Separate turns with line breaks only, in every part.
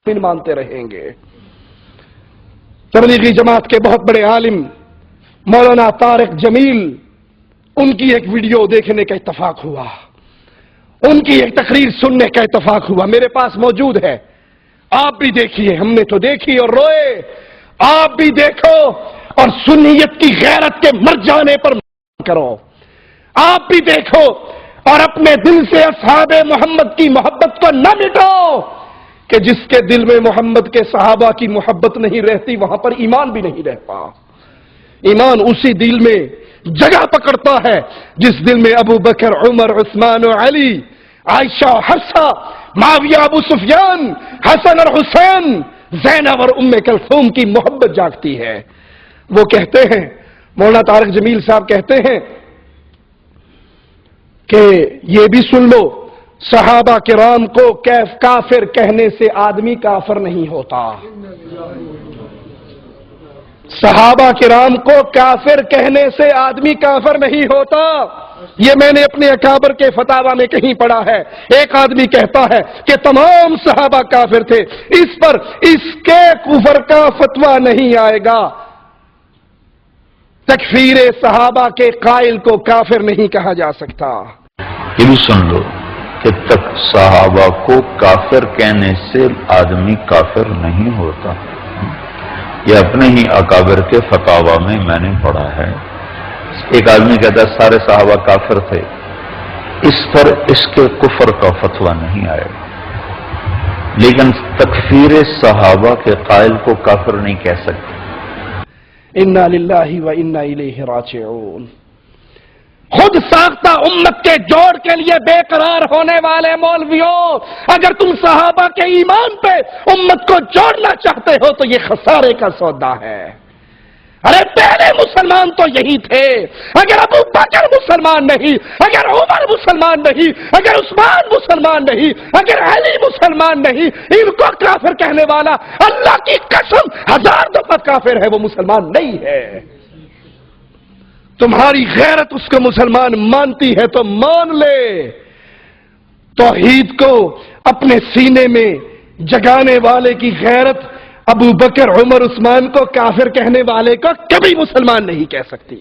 مانتے رہیں گے۔ تبلیغی جماعت کے بہت بڑے عالم مولانا طارق جمیل، ان کی ایک ویڈیو دیکھنے کا اتفاق ہوا، ان کی ایک تقریر سننے کا اتفاق ہوا، میرے پاس موجود ہے، آپ بھی دیکھیے، ہم نے تو دیکھی اور روئے، آپ بھی دیکھو اور سنیت کی غیرت کے مر جانے پر کرو، آپ بھی دیکھو اور اپنے دل سے اصحاب محمد کی محبت کو نہ مٹاؤ، کہ جس کے دل میں محمد کے صحابہ کی محبت نہیں رہتی وہاں پر ایمان بھی نہیں رہتا۔ ایمان اسی دل میں جگہ پکڑتا ہے جس دل میں ابو بکر، عمر، عثمان و علی، عائشہ، حفصہ، معاویہ، ابو سفیان، حسن اور حسین، زینب اور ام کلثوم کی محبت جاگتی ہے۔ وہ کہتے ہیں، مولانا طارق جمیل صاحب کہتے ہیں کہ یہ بھی سن لو، صحابہ کرام کو کافر کہنے سے آدمی کافر نہیں ہوتا، صحابہ کرام کو کافر کہنے سے آدمی کافر نہیں ہوتا، یہ میں نے اپنے اکابر کے فتاوی میں کہیں پڑھا ہے۔ ایک آدمی کہتا ہے کہ تمام صحابہ کافر تھے، اس پر اس کے کفر کا فتویٰ نہیں آئے گا، تکفیر صحابہ کے قائل کو کافر نہیں کہا جا سکتا۔
یہ بھی سن لو کہ تک صحابہ کو کافر کہنے سے آدمی کافر نہیں ہوتا، یہ اپنے ہی اکابر کے فتاوی میں نے پڑھا ہے۔ ایک آدمی کہتا ہے سارے صحابہ کافر تھے، اس پر اس کے کفر کا فتویٰ نہیں آئے گا، لیکن تکفیر صحابہ کے قائل کو کافر نہیں کہہ سکتے۔
انا للہ و انا الیہ راجعون۔ خود ساختہ امت کے جوڑ کے لیے بے قرار ہونے والے مولویوں، اگر تم صحابہ کے ایمان پہ امت کو جوڑنا چاہتے ہو تو یہ خسارے کا سودا ہے۔ ارے پہلے مسلمان تو یہی تھے، اگر ابو بکر مسلمان نہیں، اگر عمر مسلمان نہیں، اگر عثمان مسلمان نہیں، اگر علی مسلمان نہیں، ان کو کافر کہنے والا اللہ کی قسم 1000 دفعہ کافر ہے، وہ مسلمان نہیں ہے۔ تمہاری غیرت اس کو مسلمان مانتی ہے تو مان لے، توحید کو اپنے سینے میں جگانے والے کی غیرت ابو بکر، عمر، عثمان کو کافر کہنے والے کو کبھی مسلمان نہیں کہہ سکتی۔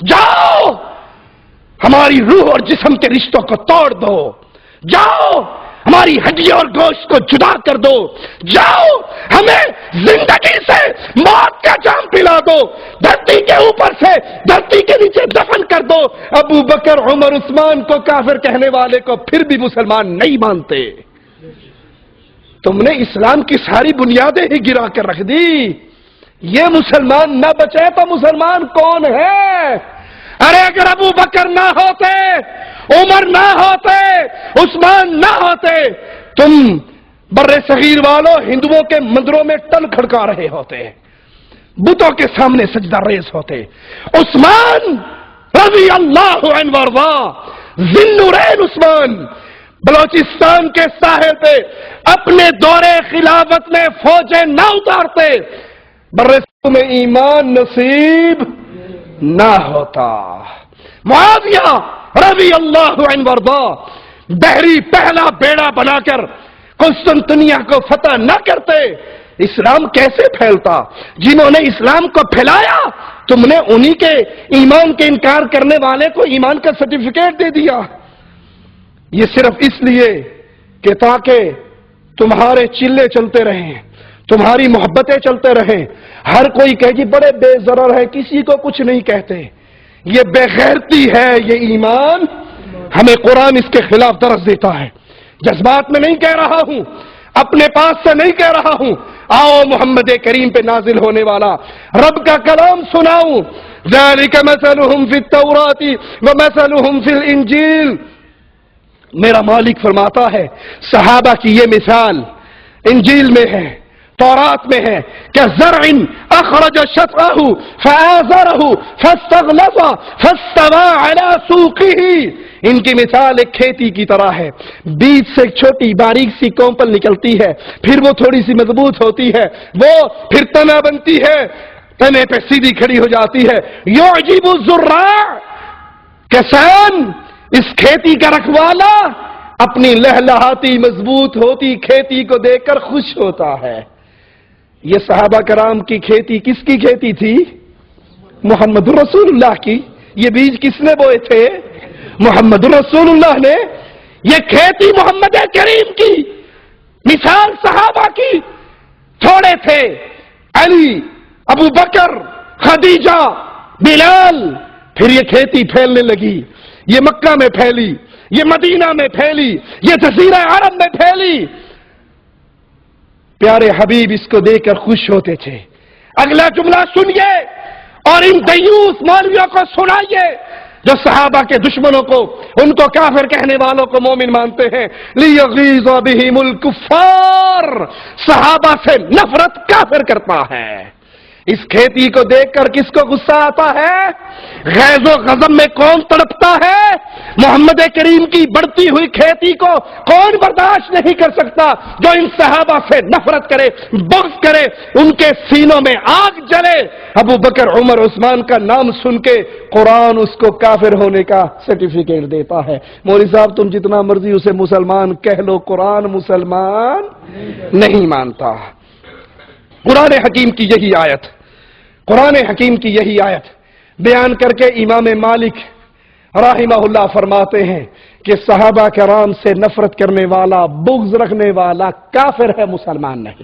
جاؤ ہماری روح اور جسم کے رشتوں کو توڑ دو، جاؤ ہماری ہڈی اور گوشت کو جدا کر دو، جاؤ ہمیں زندگی سے موت کا جام پلا دو، دھرتی کے اوپر سے دھرتی کے نیچے دفن کر دو، ابو بکر، عمر، عثمان کو کافر کہنے والے کو پھر بھی مسلمان نہیں مانتے۔ تم نے اسلام کی ساری بنیادیں ہی گرا کر رکھ دی، یہ مسلمان نہ بچے تو مسلمان کون ہے؟ ارے اگر ابو بکر نہ ہوتے، عمر نہ ہوتے، عثمان نہ ہوتے، تم بر صغیر والوں ہندوؤں کے مندروں میں ٹن کھڑکا رہے ہوتے، بتوں کے سامنے سجدہ ریز ہوتے۔ عثمان رضی اللہ عنہ وارضاہ، ذی النورین عثمان، بلوچستان کے ساحل پہ اپنے دور خلافت میں فوجیں نہ اتارتے، بر میں ایمان نصیب نہ ہوتا۔ معاویہ رضی اللہ عنہ وارضاہ بحری پہلا بیڑا بنا کر قسطنطنیہ کو فتح نہ کرتے، اسلام کیسے پھیلتا؟ جنہوں نے اسلام کو پھیلایا تم نے انہی کے ایمان کے انکار کرنے والے کو ایمان کا سرٹیفکیٹ دے دیا، یہ صرف اس لیے کہ تاکہ تمہارے چلے چلتے رہیں، تمہاری محبتیں چلتے رہیں، ہر کوئی کہے جی بڑے بے ضرر ہے، کسی کو کچھ نہیں کہتے، یہ بے غیرتی ہے۔ یہ ایمان ہمیں قرآن اس کے خلاف درس دیتا ہے، جذبات میں نہیں کہہ رہا ہوں، اپنے پاس سے نہیں کہہ رہا ہوں، آؤ محمد کریم پہ نازل ہونے والا رب کا کلام سناؤں۔ ذالک مثلہم فی التوراۃ ومثلہم فی الانجیل، میرا مالک فرماتا ہے صحابہ کی یہ مثال انجیل میں ہے، تورات میں ہے، کہ زرع اخرج شطأہ فآزرہ فاستغلظ فاستوى علی سوقہ، ان کی مثال ایک کھیتی کی طرح ہے، بیج سے ایک چھوٹی باریک سی کومپل نکلتی ہے، پھر وہ تھوڑی سی مضبوط ہوتی ہے، وہ پھر تنا بنتی ہے، تنے پہ سیدھی کھڑی ہو جاتی ہے۔ یعجب الزراع، کسان، اس کھیتی کا رکھوالا اپنی لہلہاتی مضبوط ہوتی کھیتی کو دیکھ کر خوش ہوتا ہے۔ یہ صحابہ کرام کی کھیتی کس کی کھیتی تھی؟ محمد رسول اللہ کی۔ یہ بیج کس نے بوئے تھے؟ محمد رسول اللہ نے۔ یہ کھیتی محمد کریم کی، مثال صحابہ کی تھوڑے تھے، علی، ابو بکر، خدیجہ، بلال۔ پھر یہ کھیتی پھیلنے لگی، یہ مکہ میں پھیلی، یہ مدینہ میں پھیلی، یہ جزیرہ عرب میں پھیلی۔ پیارے حبیب اس کو دیکھ کر خوش ہوتے تھے۔ اگلا جملہ سنیے اور ان دیوس مولویوں کو سنائیے جو صحابہ کے دشمنوں کو، ان کو کافر کہنے والوں کو مومن مانتے ہیں۔ لیغیظ بہم الکفار، صحابہ سے نفرت کافر کرتا ہے۔ اس کھیتی کو دیکھ کر کس کو غصہ آتا ہے؟ غیظ و غضب میں کون تڑپتا ہے؟ محمد کریم کی بڑھتی ہوئی کھیتی کو کون برداشت نہیں کر سکتا؟ جو ان صحابہ سے نفرت کرے، بغض کرے، ان کے سینوں میں آگ جلے۔ ابو بکر، عمر، عثمان کا نام سن کے قرآن اس کو کافر ہونے کا سرٹیفکیٹ دیتا ہے۔ مولوی صاحب تم جتنا مرضی اسے مسلمان کہہ لو، قرآن مسلمان نہیں مانتا۔ قرآن حکیم کی یہی آیت، قرآن حکیم کی یہی آیت بیان کر کے امام مالک رحمہ اللہ فرماتے ہیں کہ صحابہ کرام سے نفرت کرنے والا، بغض رکھنے والا کافر ہے، مسلمان نہیں۔